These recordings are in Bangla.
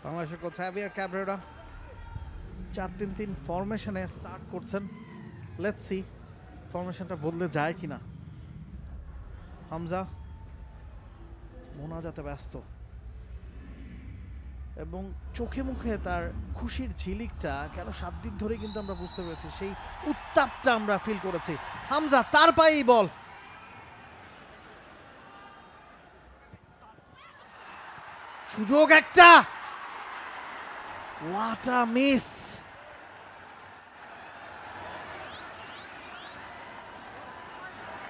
বাংলাদেশের কোচ হাভিয়ার ক্যাব্রেরা 4-3-3 ফরমেশনে স্টার্ট করছেন। লেটস সি ফরমেশনটা বদলে যায় কিনা। হামজা মোনাজাতে ব্যস্ত এবং চোখে মুখে তার খুশির ঝিলিকটা কেন 7 দিন ধরে কিন্তু আমরা বুঝতে পেরেছি, সেই উত্তাপটা আমরা ফিল করেছি। হামজা তার পায়েই বল, সুযোগ একটা, what a miss.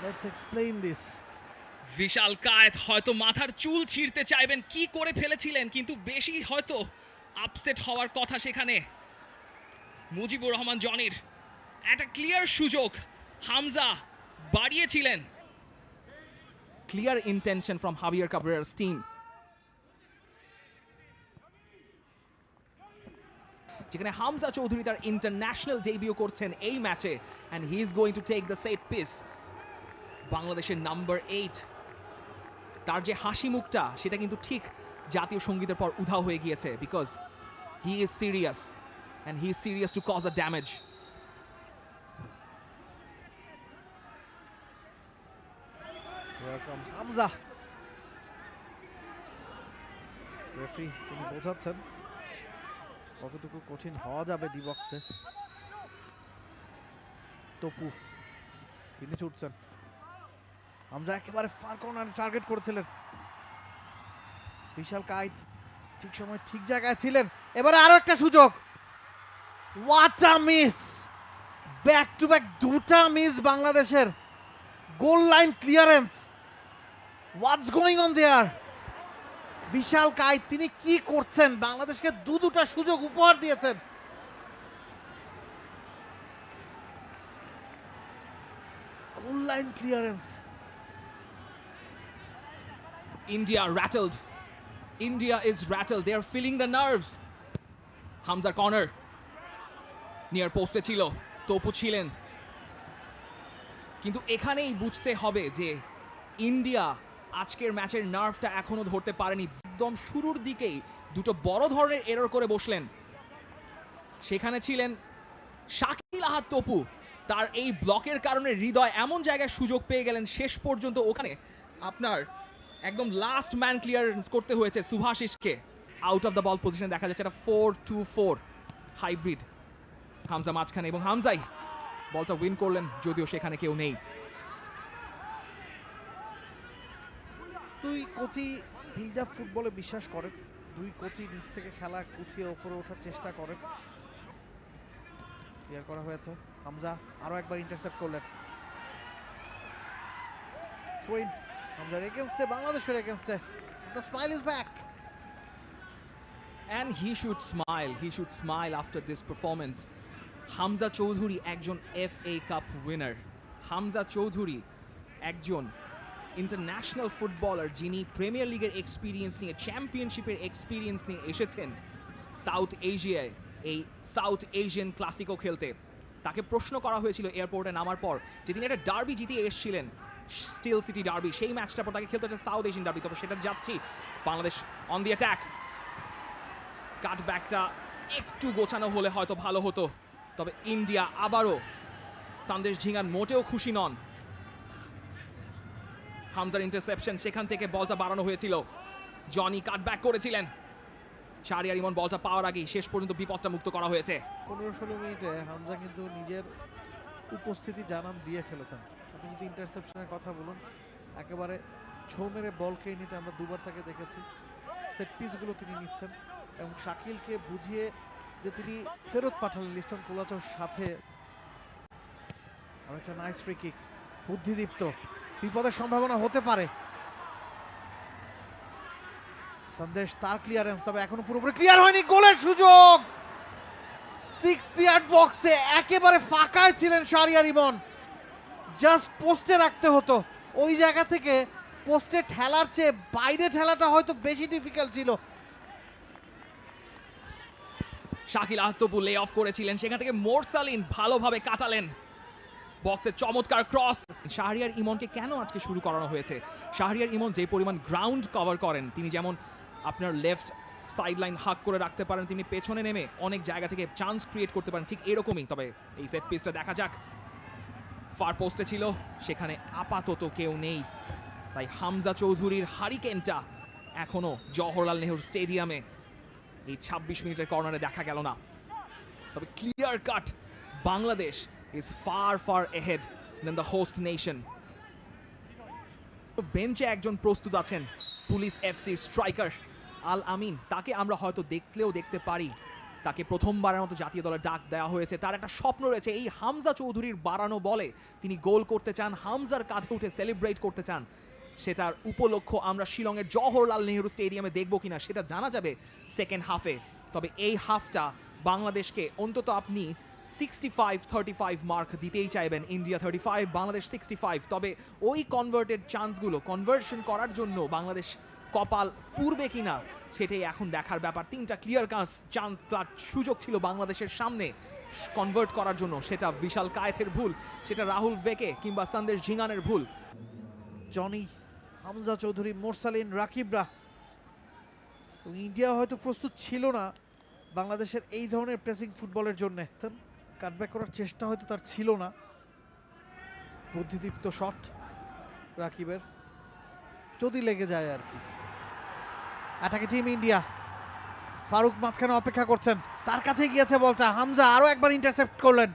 Let's explain this. বিশাল কায়েত হয়তো মাথার চুল ছিঁড়তে চাইবেন, কি করে ফেলেছিলেন, কিন্তু বেশি হয়তো আপসেট হওয়ার কথা সেখানে। মুজিবুর রহমান জনির একটা ক্লিয়ার সুযোগ, হামজা বাড়িয়েছিলেন। Clear intention from Javier Cabrera's team, যেখানে হামজা চৌধুরী তার ইন্টারন্যাশনাল ডেবিউ করছেন এই ম্যাচে, and he is going to take the set piece. বাংলাদেশের নাম্বার 8, তার যে হাসি মুখটা সেটা কিন্তু ঠিক জাতীয় সঙ্গীতের পর উধাও হয়ে গিয়েছে, because he is serious and he is serious to cause a damage. Here comes Hamza. Referee তিনি বোঝাচ্ছেন কতটুকু কঠিন হওয়া যাবে ডি বক্সে। তপু তিনি ছুটছেন, হামজা একেবারে ফার কর্নারে টার্গেট করেছিলেন। বিশাল কায়েত ঠিক সময় ঠিক জায়গায় ছিলেন। এবারে আরো একটা সুযোগ, what a miss, back to back দুটা মিস বাংলাদেশের। Goal line clearance, what's going on there. Vishal Kaith তিনি কি করছেন, বাংলাদেশকে দুটা সুযোগ উপহার দিয়েছেন। Goal line clearance. India rattled. India is rattled. They are feeling the nerves. Hamza corner. Near poste ছিল, তপু ছিলেন, কিন্তু এখানেই বুঝতে হবে যে ইন্ডিয়া আজকের ম্যাচের নার্ভটা এখনো ধরতে পারেনি। একদম শুরুর দিকেই দুটো বড় ধরনের এরর করে বসলেন। সেখানে ছিলেন শাকিল আহাদ তপু, তার এই ব্লকের কারণে হৃদয় এমন জায়গায় সুযোগ পেয়ে গেলেন, শেষ পর্যন্ত ওখানে আপনার একদম লাস্ট ম্যান ক্লিয়ারেন্স করতে হয়েছে সুভাশিসকে। আউট অফ দ্য বল পজিশনে দেখা যাচ্ছে একটা 4-2-4 হাইব্রিড। হামজা মাঝখানে এবং হামজাই বলটা উইন করলেন, যদিও সেখানে কেউ নেই। দুই কোচই বিল্ড আপ ফুটবলে বিশ্বাস করেন, দুই কোচই নিচ থেকে খেলা কুচিয়ে ওপরে ওঠার চেষ্টা করেন। ক্লিয়ার করা হয়েছে, হামজা আরো একবার ইন্টারসেপ্ট করলেন। থ্রোইন হামজার এগেইনস্টে, বাংলাদেশের এগেইনস্টে। The smile is back. And he should smile after this performance. Hamza Chowdhury একজন FA cup winner. Hamza Chowdhury একজন ইন্টারন্যাশনাল ফুটবলার, যিনি প্রিমিয়ার লিগের এক্সপিরিয়েন্স নিয়ে, চ্যাম্পিয়নশিপের এক্সপিরিয়েন্স নিয়ে এসেছেন সাউথ এশিয়ায় এই সাউথ এশিয়ান ক্লাসিকো খেলতে। তাকে প্রশ্ন করা হয়েছিল এয়ারপোর্টে নামার পর যে তিনি একটা ডার্বি জিতিয়ে এসেছিলেন, স্টিল সিটি ডার্বি, সেই ম্যাচটার পর তাকে খেলতে হচ্ছে সাউথ এশিয়ান ডার্বি। তবে সেটা যাচ্ছি, বাংলাদেশ অন দি অ্যাটাক। কাটব্যাকটা একটু গোছানো হলে হয়তো ভালো হতো, তবে ইন্ডিয়া আবারও, সন্দেশ ঝিঙ্গান মোটেও খুশি নন। হামজার ইন্টারসেপশন, সেখান থেকে বলটা বাড়ানো হয়েছিল, জনি কাটব্যাক করেছিলেন। শাহরিয়ার ইমন বলটা পাওয়ার আগেই শেষ পর্যন্ত বিপদটা মুক্ত করা হয়েছে। 15-16 মিনিটে হামজা কিন্তু নিজের উপস্থিতি জানান দিয়ে ফেলেছেন। আপনি যদি ইন্টারসেপশনের কথা বলুন, একেবারে ছো মেরে বল খেয়ে নিতে আমরা দুবার তাকে দেখেছি। সেট পিসগুলো তিনি নিচ্ছেন এবং শাকিলকে বুঝিয়ে যে তিনি ফেরত পাঠালেন লিস্টন কোলাচোর সাথে। আর একটা নাইস ফ্রি কিক, বুদ্ধিদীপ্ত, বিপদের সম্ভাবনা হতে পারে। সন্দেশ তার ক্লিয়ারেন্স, তবে এখনো পুরোপুরি ক্লিয়ার হয়নি। গোলের সুযোগ 6 ইয়ার্ড বক্সে, একেবারে ফাঁকায় ছিলেন শাহরিয়ার ইমন, জাস্ট পোস্টে রাখতে হতো। ওই জায়গা থেকে পোস্টে ঠেলার চেয়ে বাইরে ঠেলাটা হয়তো বেশি ডিফিকাল্ট ছিল। শাকিল আহাদ তপু লে অফ করেছিলেন, সেখান থেকে মোরসালিন ভালোভাবে কাটালেন। বক্সের চমৎকার ক্রস। শাহরিয়ার ইমনকে কেন আজকে শুরু করানো হয়েছে? শাহরিয়ার ইমন যে পরিমাণ গ্রাউন্ড কভার করেন, তিনি যেমন আপনার লেফট সাইড লাইন হাক করে রাখতে পারেন, তিনি পেছনে নেমে অনেক জায়গা থেকে চান্স ক্রিয়েট করতে পারেন, ঠিক এরকমই। তবে এই সেট পিসটা দেখা যাক, ফার পোস্টে ছিল, সেখানে আপাতত কেউ নেই, তাই হামজা চৌধুরীর হারিকেনটা এখনো জওহরলাল নেহরু স্টেডিয়ামে এই 26 মিনিটের কর্নারে দেখা গেল না। তবে clear cut Bangladesh is far far ahead than the host nation. বেঞ্চে একজন প্রস্তুত আছেন পুলিশ এফসির স্ট্রাইকার আল আমিন, তাকে আমরা হয়তো দেখলেও দেখতে পারি, তাকে প্রথমবারের মতো জাতীয় দলে ডাক দেওয়া হয়েছে। তার একটা স্বপ্ন রয়েছে, এই হামজা চৌধুরীর বাড়ানো বলে তিনি গোল করতে চান, হামজার কাঁধে উঠে সেলিব্রেট করতে চান। সেটার উপলক্ষ আমরা শিলংয়ের জওহরলাল নেহরু স্টেডিয়ামে দেখব কিনা সেটা জানা যাবে সেকেন্ড হাফে। তবে এই হাফটা বাংলাদেশকে অন্তত আপনি 65-35 মার্ক দিতেই চাইবেন, ইন্ডিয়া 35 বাংলাদেশ 65। তবে ওই কনভার্টেড চান্সগুলো কনভার্সন করার জন্য বাংলাদেশ কপাল পুরবে কিনা সেটাই এখন দেখার ব্যাপার। তিনটা ক্লিয়ার চান্স সুযোগ ছিল বাংলাদেশের সামনে কনভার্ট করার জন্য, সেটা বিশাল কায়েতের ভুল, সেটা রাহুল বেকে কিংবা সন্দেশ ঝিঙ্গানের ভুল। জনি, হামজা চৌধুরী, মোরসালিন, রাকিবরা, ইন্ডিয়া হয়তো প্রস্তুত ছিল না বাংলাদেশের এই ধরনের প্রেসিং ফুটবলের জন্য। কাটব্যাক করার চেষ্টা হয়তো তার ছিল না, বুদ্ধিদীপ্ত শট রাকিবের, যদি লেগে যায় আর কি। অ্যাটাকে টিম ইন্ডিয়া, ফারুক মাঝখানে অপেক্ষা করছেন, তার কাছে গিয়েছে বলটা, হামজা আরো একবার ইন্টারসেপ্ট করলেন,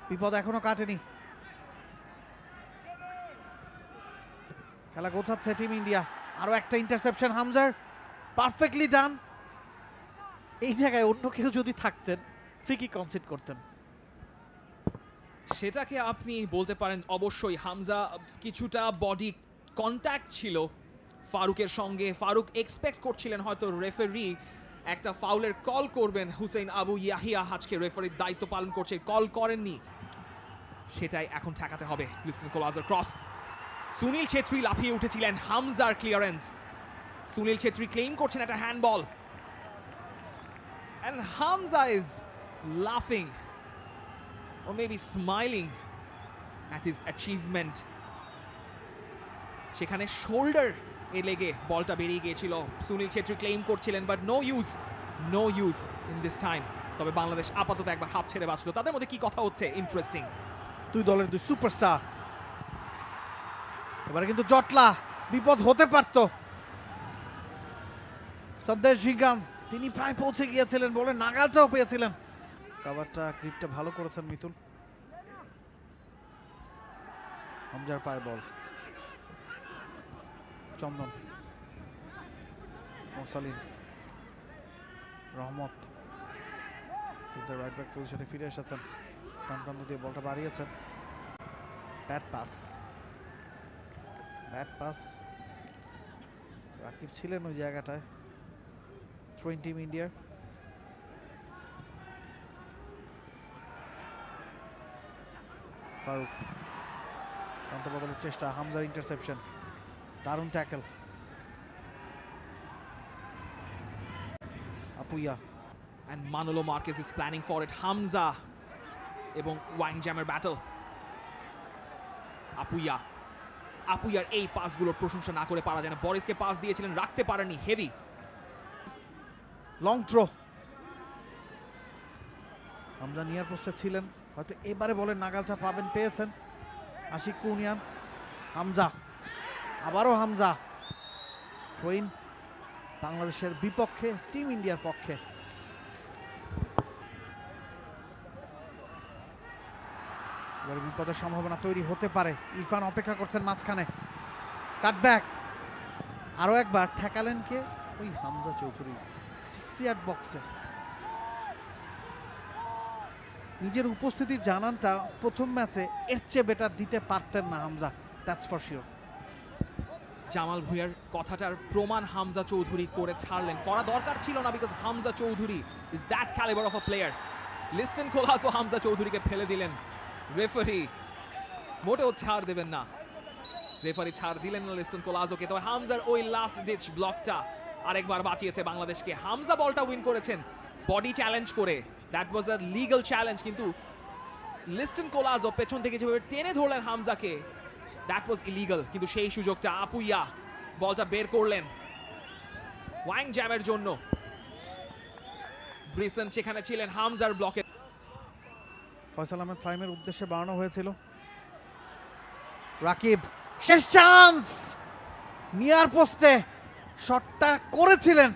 বিপদ এখনো কাটেনি। খেলা গোছাচ্ছে টিম ইন্ডিয়া, আরো একটা ইন্টারসেপশন হামজার, পারফেক্টলি ডান। এই জায়গায় অন্য কেউ যদি থাকতেন ফ্রি কিক কনসিড করতেন। সেটাকে আপনি বলতে পারেন অবশ্যই, হামজা কিছুটা বডি কন্ট্যাক্ট ছিল ফারুকের সঙ্গে, ফারুক এক্সপেক্ট করছিলেন হয়তো রেফারি একটা ফাউলের কল করবেন, হুসেইন আবু ইয়াহিয়া আজকে রেফারির দায়িত্ব পালন করছে, কল করেননি, সেটাই এখন ঠেকাতে হবে। লিস্টন কোলাজের ক্রস, সুনীল ছেত্রী লাফিয়ে উঠেছিলেন, হামজার ক্লিয়ারেন্স, সুনীল ছেত্রী ক্লেম করছেন একটা handball, and Hamza is laughing or maybe smiling at his achievement. সেখানে শোল্ডার এ লেগে বলটা বেরিয়ে গিয়েছিল, সুনীল ছেত্রী ক্লেম করছিলেন, but no use in this time. তবে বাংলাদেশ আপাতত একবার হাত ছেড়ে বাঁচলো। তাদের মধ্যে কি কথা হচ্ছে ইন্টারেস্টিং, দুই দলের দুই সুপারস্টার, এবারে কিন্তু জটলা, বিপদ হতে পারত। সন্দেশ ঝিঙ্গাম, তিনি প্রায় পৌঁছে গিয়েছিলেন, বলে নাগালটাও পেয়েছিলেন। কাভারটা গ্রিপটা ভালো করেছেন মিতুল। হামজার পায়ে বল, চন্দন, মোরসালিন, রহমত রাইট ব্যাক পজিশনে ফিরে এসেছেন, ডান প্রান্ত দিয়ে বলটা বাড়িয়েছেন, ব্যাট পাস, রাকিব ছিলেন ওই জায়গাটায়। থ্রোইং টিম ইন্ডিয়া, ফারুক প্রান্ত বদলের চেষ্টা, হামজার ইন্টারসেপশন, দারুণ tackle, Apuia, and Manolo Marquez is planning for it. Hamza এবং ওয়াংজামের ব্যাটল, আপুইয়ার এই পাসগুলোর প্রশংসা না করে পারা যায় না। বরিসকে পাস দিয়েছিলেন, রাখতে পারেননি, heavy long throw, Hamza near পোস্টে ছিলেন, হয়তো এবারে বলের নাগালটা পাবেন, পেয়েছেন আশিক কুনিয়ান। হামজা, আবারও হামজা, থ্রোইন বাংলাদেশের বিপক্ষে, টিম ইন্ডিয়ার পক্ষে। এবারে বিপদের সম্ভাবনা তৈরি হতে পারে, ইরফান অপেক্ষা করছেন মাঝখানে, কাটব্যাক, আরো একবার ঠেকালেন কে, ওই হামজা চৌধুরী 6 ইয়ার্ড বক্সে। নিজের উপস্থিতির জানানটা প্রথম ম্যাচে এর চেয়ে বেটার দিতে পারতেন না Hamza, that's for sure. Jamal ভুঁইয়ার কথাটার প্রমাণ হামজা চৌধুরী করে ছাড়লেন, করা দরকার ছিল না, because Hamza Chowdhury is that calibre of a player. Liston কোলাজও হামজা চৌধুরীকে ফেলে দিলেন, রেফারি মোটেও ছাড় দেবেন না, রেফারি ছাড় দিলেন না লিস্টন কোলাজোকে। তবে হামজার ওই লাস্ট ডিচ ব্লকটা আরেকবার বাঁচিয়েছে বাংলাদেশকে। হামজা বলটা উইন করেছেন বডি চ্যালেঞ্জ করে, that was a legal challenge, কিন্তু লিস্টন কোলাজো পেছন থেকে যেভাবে টেনে ধরলেন হামজাকে, দ্যাট ওয়াজ ইলিগাল। কিন্তু সেই সুযোগটা আপুইয়া বলটা বের করলেন, ওয়াং জ্যামের জন্য। ব্রিসন সেখানে ছিলেন, হামজার ব্লকে। ফয়সাল আহমেদ ফাহিমের উদ্দেশ্যে বাড়ানো হয়েছিল। রাকিব, শেষ চান্স, নিয়ার পোস্টে শটটা করেছিলেন,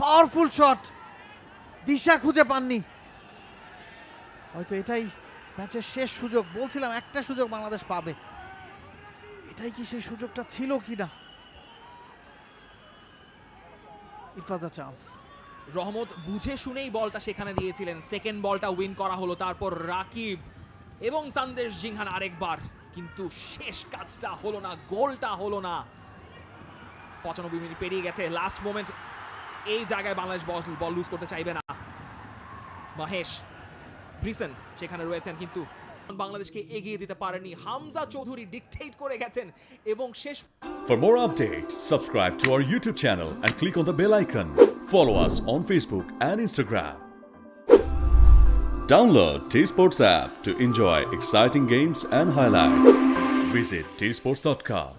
পাওয়ারফুল শট, দিশা খুঁজে পাননি। হয়তো এটাই ম্যাচের শেষ সুযোগ, বলছিলাম একটা সুযোগ বাংলাদেশ পাবে, এটাই কি সেই সুযোগটা ছিল কিনা? ইট ওয়াজ আ চান্স। রহমত বুঝে শুনেই বলটা সেখানে দিয়েছিলেন, সেকেন্ড বলটা উইন করা হলো। তারপর রাকিব এবং সন্দেশ জিংহান আরেকবার, কিন্তু শেষ কাজটা হলো না, গোলটা হলো না। 95 মিনিট পেরিয়ে গেছে, লাস্ট মোমেন্ট, এই জায়গায় বাংলাদেশ বল লুজ করতে চাইবে না। মহেশ, ব্রিসন সেখানে রয়েছেন, কিন্তু বাংলাদেশকে এগিয়ে দিতে পারেনি। হামজা চৌধুরী ডিকটেট করে গেছেন এবং শেষ। For more updates, subscribe to our YouTube channel and click on the bell icon. Follow us on Facebook and Instagram. Download T-Sports app to enjoy exciting games and highlights. Visit tsports.com.